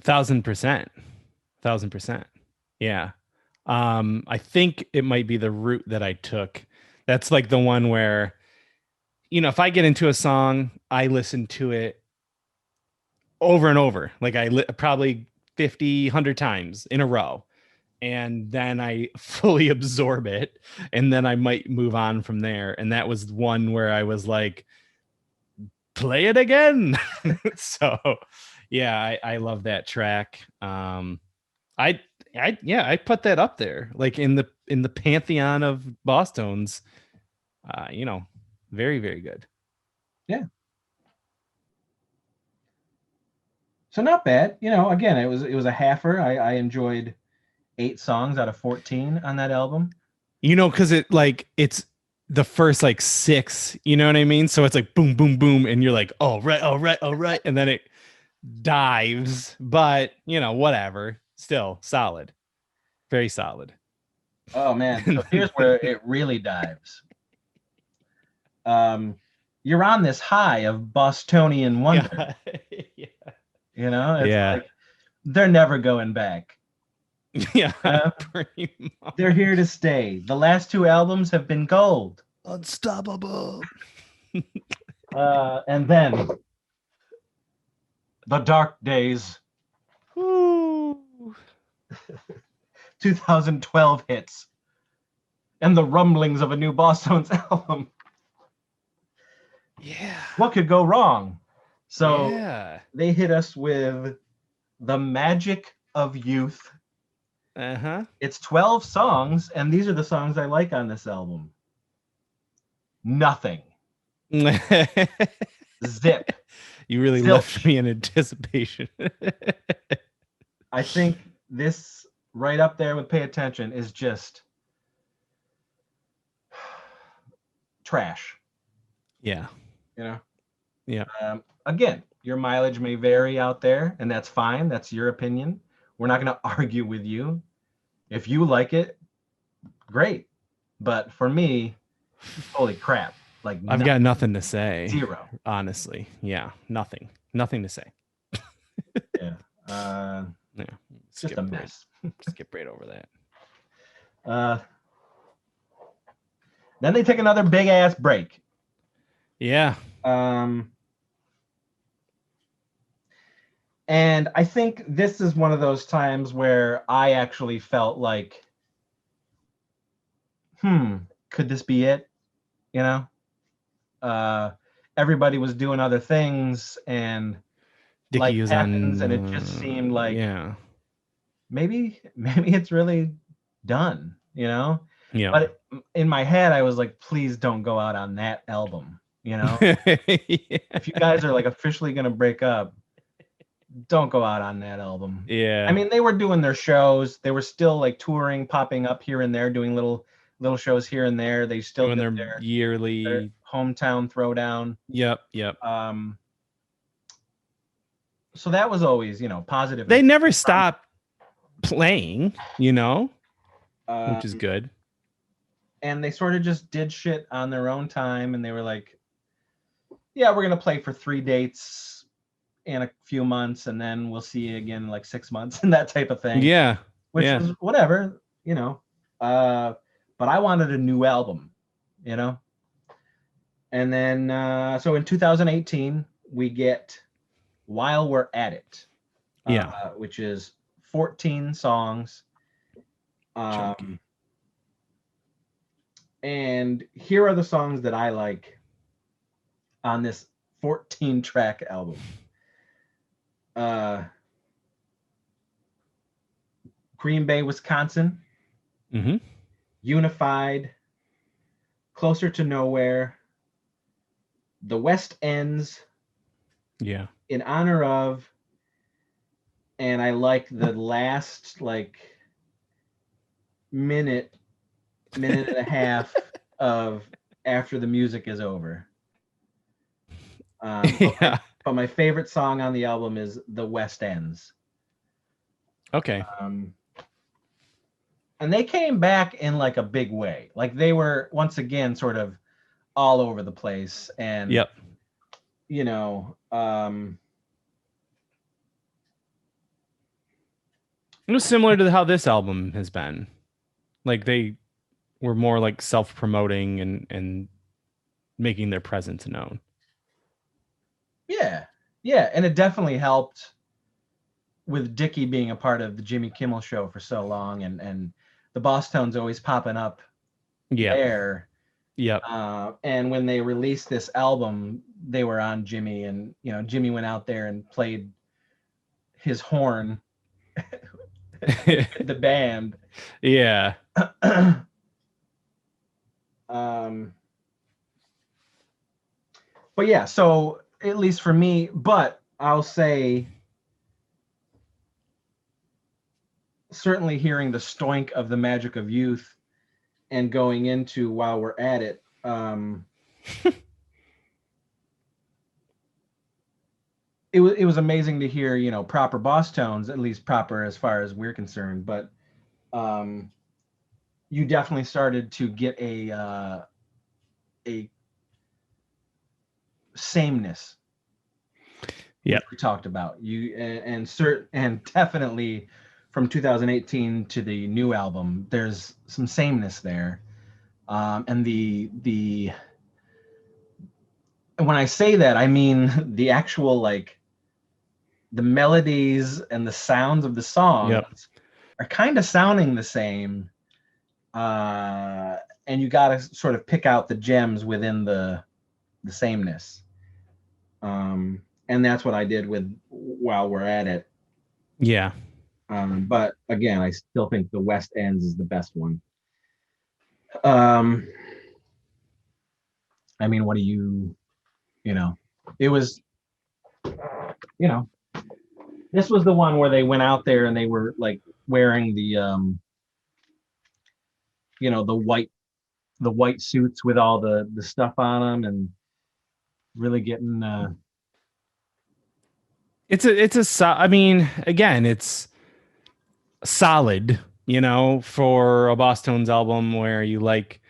1000%. Yeah. I think it might be the Route That I Took. That's like the one where, if I get into a song, I listen to it over and over. Like probably 50, 100 times in a row. And then I fully absorb it. And then I might move on from there. And that was one where I was like, play it again. So yeah, I love that track. I put that up there, like in the pantheon of Bosstones. Very, very good. Yeah. So not bad. Again, it was a halfer. I enjoyed 8 songs out of 14 on that album. Because it's the first like 6, you know what I mean? So it's like boom, boom, boom, and you're like, all right, all right, all right, and then it dives, but whatever. Still solid, very solid. Oh man, so here's where it really dives. You're on this high of Bostonian wonder. Yeah, yeah, It's yeah, like they're never going back. yeah. Uh, Pretty they're much. here to stay. The last 2 albums have been gold. Unstoppable. And then the dark days, Ooh. 2012 hits, and the rumblings of a new Bosstones album. Yeah. What could go wrong? So Yeah. they hit us with the magic of youth. Uh-huh. It's 12 songs, and these are the songs I like on this album. Nothing. Zip. You really Zilch. left me in anticipation. I think this right up there with Pay Attention is just trash. Yeah. Yeah. Again, your mileage may vary out there, and that's fine. That's your opinion. We're not going to argue with you. If you like it, great. But for me, holy crap. Like I've got nothing to say. 0. Honestly. Yeah. Nothing. Nothing to say. Yeah. Yeah. Just a mess. Skip right over that. Then they take another big ass break. Yeah. And I think this is one of those times where I actually felt like, could this be it? Everybody was doing other things, and Dickie life was happens, on. and it just seemed like Yeah. maybe it's really done. Yeah. But in my head, I was like, please don't go out on that album. If you guys are like officially gonna break up, don't go out on that album. Yeah. I mean, they were doing their shows. They were still like touring, popping up here and there, doing little shows here and there. They still doing did their yearly their hometown throwdown. Yep. So that was always, positive. They never stopped playing, which is good. And they sort of just did shit on their own time, and they were like, yeah, we're gonna play for 3 dates in a few months, and then we'll see you again in like 6 months, and that type of thing. Yeah. Which is whatever, but I wanted a new album, and then so in 2018 we get While We're At It, which is 14 songs. And here are the songs that I like on this 14 track album. Green Bay, Wisconsin. Unified. Closer to Nowhere. The West Ends. Yeah. In Honor Of. And I like the last minute and a half of After the Music Is Over. But my favorite song on the album is The West Ends. Okay. And they came back in like a big way. Like they were once again sort of all over the place. And it was similar to how this album has been. Like they were more like self-promoting and making their presence known. Yeah, and it definitely helped with Dickie being a part of the Jimmy Kimmel Show for so long, and the Bosstones always popping up there. Yep. And when they released this album, they were on Jimmy, and Jimmy went out there and played his horn with the band. Yeah. But yeah, so at least for me, but I'll say certainly hearing the stoink of the Magic of Youth and going into While We're at It. It was amazing to hear, proper boss tones, at least proper as far as we're concerned. But um, you definitely started to get a sameness, Yeah. which we talked about. And definitely from 2018 to the new album, there's some sameness there. And when I say that, I mean the actual, like, the melodies and the sounds of the songs Yep. are kind of sounding the same. Uh, and you got to sort of pick out the gems within the sameness. And that's what I did with While We're at It. Yeah. But again, I still think the West Ends is the best one. Um, I mean, what do you know, it was, you know, this was the one where they went out there and they were like wearing the white suits with all the stuff on them and really getting I mean, again, it's solid, for a Bosstones album where you like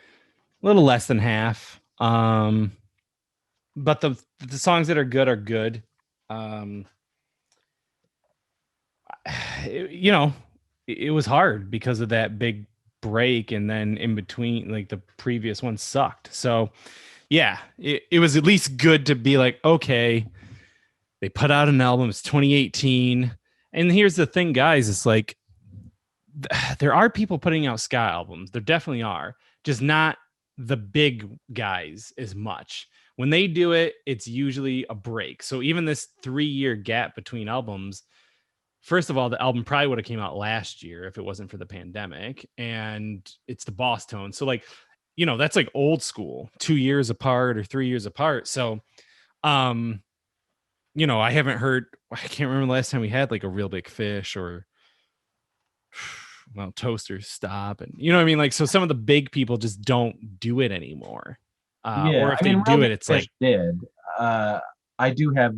a little less than half. But the songs that are good are good. Um, it, you know, it was hard because of that big break, and then in between, like the previous one sucked. So yeah, it was at least good to be like, okay, they put out an album. It's 2018, and here's the thing, guys. It's like there are people putting out ska albums. There definitely are, just not the big guys as much. When they do it, it's usually a break. So even this 3-year gap between albums, first of all, the album probably would have came out last year if it wasn't for the pandemic, and it's the Bosstones. So like, that's like old school, 2 years apart or 3 years apart. So, um, I haven't heard, I can't remember the last time we had like a Real Big Fish or, well, Toasters Stop, and you know what I mean? Like, so some of the big people just don't do it anymore. yeah. Or if I they mean, Real do Big it, it's Fish like, did. uh I do have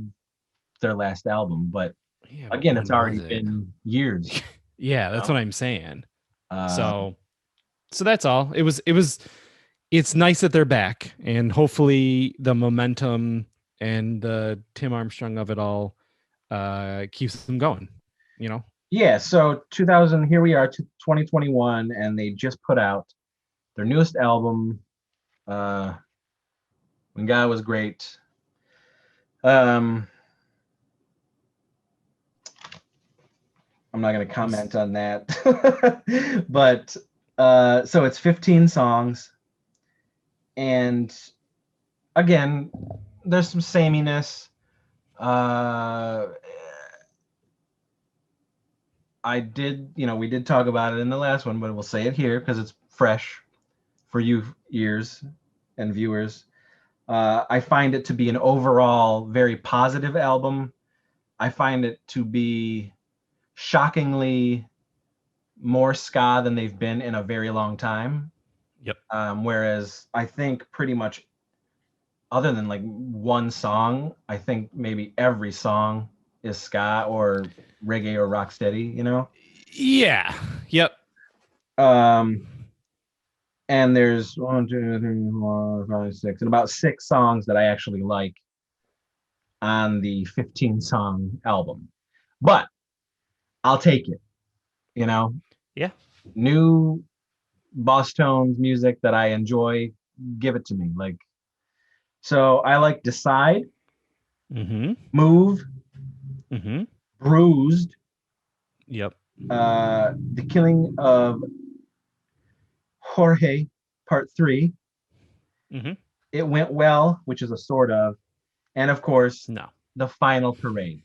their last album, but yeah, but again, it's when was already it? been years, Yeah, you that's know. what I'm saying. uh So that's all. It's nice that they're back, and hopefully the momentum and the Tim Armstrong of it all keeps them going, you know? yeah, so 2000, here we are to 2021, and they just put out their newest album, uh When God Was Great. um I'm not going to comment on that. But so it's 15 songs, and again, there's some sameness. uh we did talk about it in the last one, but we'll say it here because it's fresh for you ears and viewers. I find it to be an overall very positive album. I find it to be shockingly more ska than they've been in a very long time. Yep. Whereas I think pretty much, other than like one song, I think maybe every song is ska or reggae or rock steady. Yeah. Yep. Um, and there's one, two, three, four, five, six, and about 6 songs that I actually like on the 15 song album. But I'll take it, you know. Yeah. New Bosstones music that I enjoy, give it to me. Like, so I like Decide, Mm-hmm. Move, Mm-hmm. Bruised, Yep. The Killing of Jorge, Part 3, Mm-hmm. It Went Well, which is a sort of, and of course, No. The Final Parade.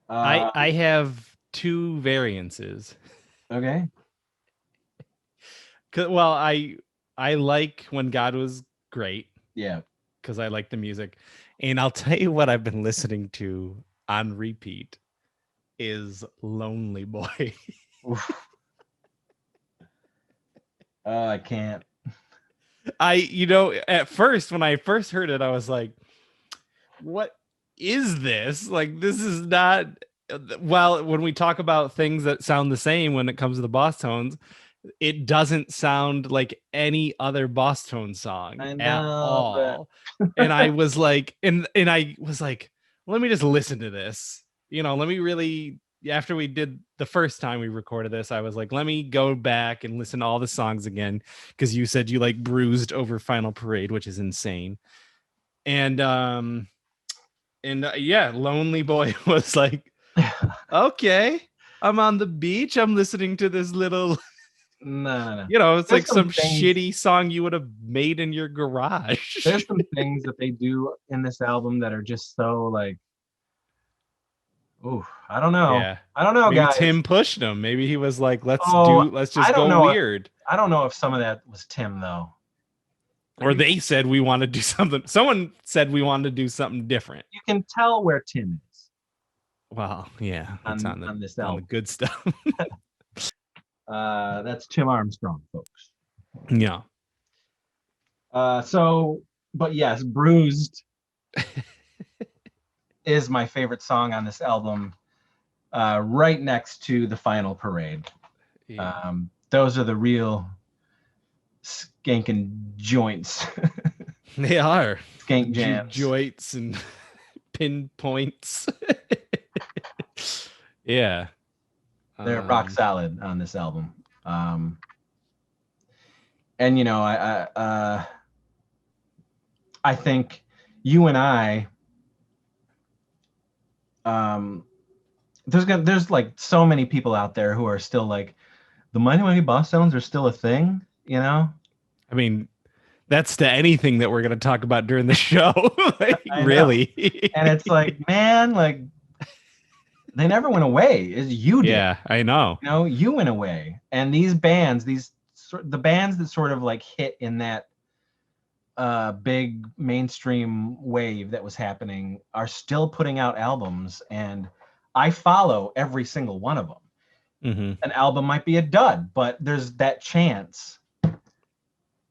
I Uh, I have two variances. okay. Well, I like When God Was Great Yeah. because I like the music. And I'll tell you what I've been listening to on repeat is Lonely Boy. Oof. Oh, I can't. At first, when I first heard it, I was like, what is this? Like, this is not. Well, when we talk about things that sound the same when it comes to the Bosstones, it doesn't sound like any other Bosstone song I at know, but all. And I was like, and I was like, let me just listen to this. Let me really, after we did the first time we recorded this, I was like, let me go back and listen to all the songs again. Cause you said you like bruised over Final Parade, which is insane. And, yeah, Lonely Boy was like, okay, I'm on the beach. I'm listening to this little, no. it's There's like some some things. shitty song you would have made in your garage. There's some things that they do in this album that are just so like, ooh, I don't know. Yeah. I don't know, Maybe guys. Tim pushed him. Maybe he was like, Oh, let's I just don't go know. weird. I don't know if some of that was Tim though. Or they said we want to do something. Someone said we wanted to do something different. You can tell where Tim is. Well, yeah, it's on this on the album. good stuff. That's Tim Armstrong, folks. Yeah. But yes, Bruised is my favorite song on this album, right next to The Final Parade. Yeah. Those are the real skanking joints. They are. Skank jams. Joints and pinpoints. Yeah. They're rock solid on this album. And I think you and I, there's like so many people out there who are still like, the Mighty Mighty Bosstones are still a thing, I mean, that's to anything that we're going to talk about during the show. Like, really. And it's like, man, like they never went away. You did. Yeah, I know. You went away. And these bands, the bands that sort of like hit in that big mainstream wave that was happening are still putting out albums, and I follow every single one of them. Mm-hmm. An album might be a dud, but there's that chance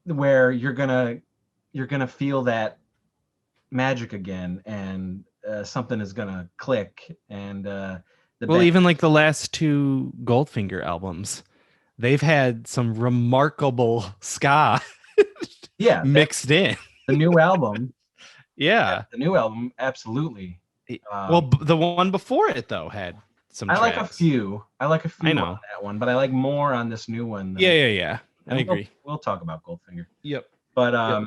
where you're gonna feel that magic again, and something is gonna click. And even like the last two Goldfinger albums, they've had some remarkable ska mixed in. The new album. Yeah. The new album, absolutely. The one before it though had some tracks. like a few. I like a few I know. on that one, but I like more on this new one. Yeah. I agree. We'll talk about Goldfinger. Yep. But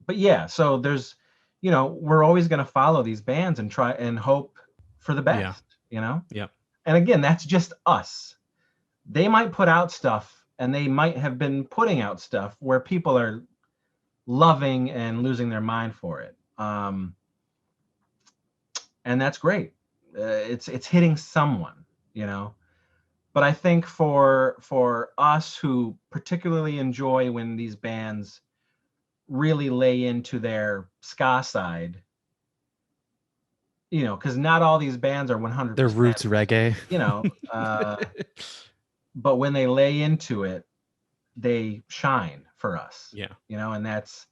but yeah, so there's we're always going to follow these bands and try and hope for the best, Yeah. And again, that's just us. They might put out stuff, and they might have been putting out stuff where people are loving and losing their mind for it. And that's great. It's hitting someone, But I think for us who particularly enjoy when these bands really lay into their ska side, because not all these bands are 100%. Their roots reggae. But when they lay into it, they shine for us. Yeah. And that's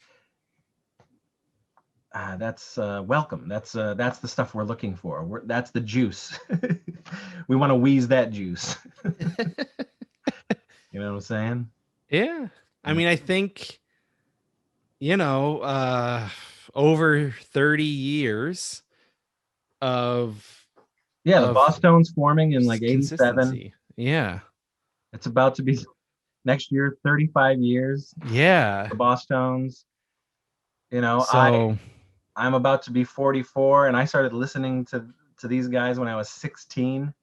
welcome. That's the stuff we're looking for. That's the juice. We want to wheeze that juice. You know what I'm saying? Yeah. I mean, I think, over 30 years of the Bosstones forming in like 87. Yeah. It's about to be next year 35 years. Yeah. The Bosstones. So I'm about to be 44, and I started listening to these guys when I was 16.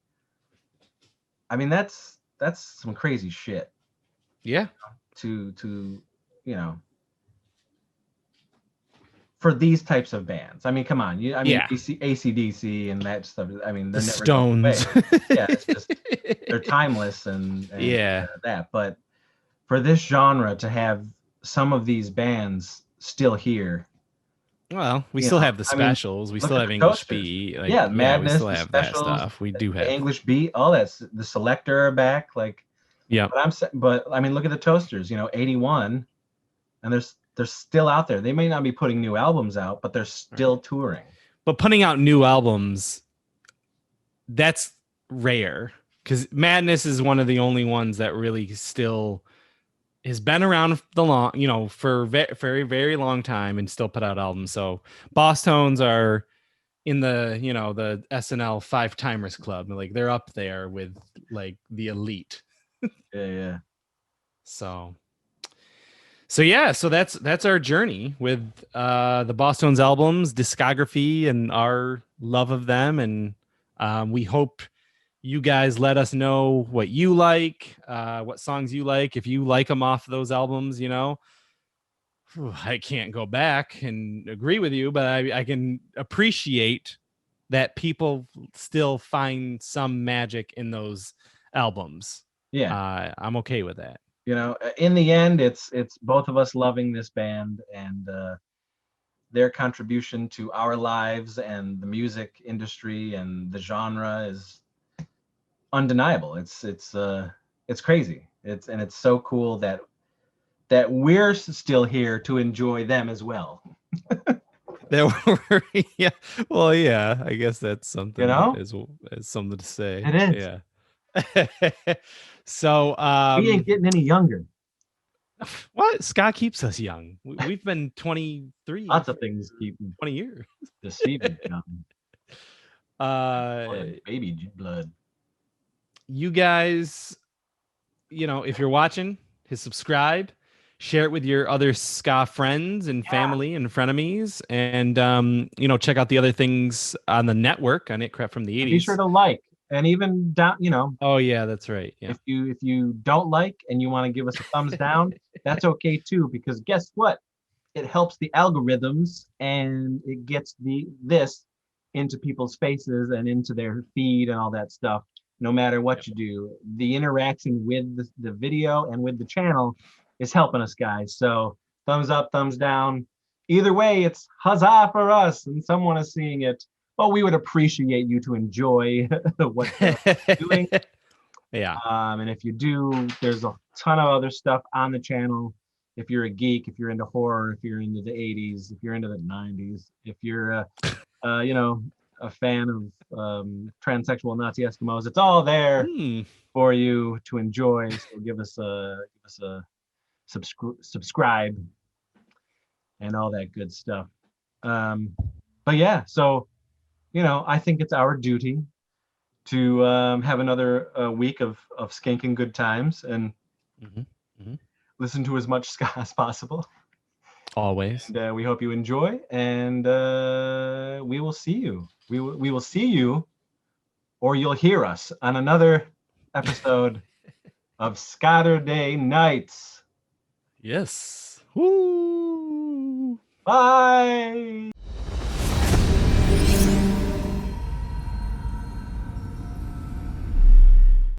I mean, that's some crazy shit. Yeah. To for these types of bands. I mean, come on. AC/DC and that stuff. I mean, the Stones. Yeah, it's just they're timeless and that. But for this genre to have some of these bands still here, Well, we You still know, have the I mean, specials. We look still at have the English toasters. B. Like, Yeah, yeah, we Madness, still the have that specials, stuff. We do the have. English beat, all that's the Selector are back. Like, Yeah. but I mean, look at the toasters. 81, and they're still out there. They may not be putting new albums out, but they're still touring. But putting out new albums, that's rare because Madness is one of the only ones that really still has been around for very, very long time and still put out albums. So Bosstones are in the SNL Five Timers Club. Like they're up there with like the elite. Yeah. So yeah, so that's our journey with the Bosstones albums, discography, and our love of them. And we hope you guys let us know what you like, what songs you like. If you like them off those albums, I can't go back and agree with you, but I can appreciate that people still find some magic in those albums. Yeah. I'm okay with that. In the end, it's both of us loving this band, and their contribution to our lives and the music industry and the genre is undeniable. It's crazy. It's so cool that we're still here to enjoy them as well. Yeah. Well, yeah. I guess that's You something know, is something to say. it is. Yeah. So, We ain't getting any younger. what? Scott keeps us young. We've been 23 Lots for of things keep 20 years. deceiving young. Uh, Baby blood. you guys, if you're watching, hit subscribe, share it with your other ska friends and family and frenemies, and check out the other things on the network on It Crap from the 80s. Be sure to like, and even down. Oh yeah, that's right. Yeah. If you don't like and you want to give us a thumbs down, that's okay too, because guess what? It helps the algorithms, and it gets this into people's faces and into their feed and all that stuff. No matter what you do, the interaction with the video and with the channel is helping us, guys. So thumbs up, thumbs down. Either way, it's huzzah for us, and someone is seeing it. But we would appreciate you to enjoy what they're doing. Yeah. And if you do, there's a ton of other stuff on the channel. If you're a geek, if you're into horror, if you're into the 80s, if you're into the 90s, if you're a fan of transsexual Nazi Eskimos, it's all there for you to enjoy. So give us a subscribe and all that good stuff. But yeah, so I think it's our duty to have another week of skanking good times and listen to as much ska as possible. Always. And we hope you enjoy, and we will see you. We will see you, or you'll hear us on another episode of Skaturday Nights. Yes. Woo! Bye.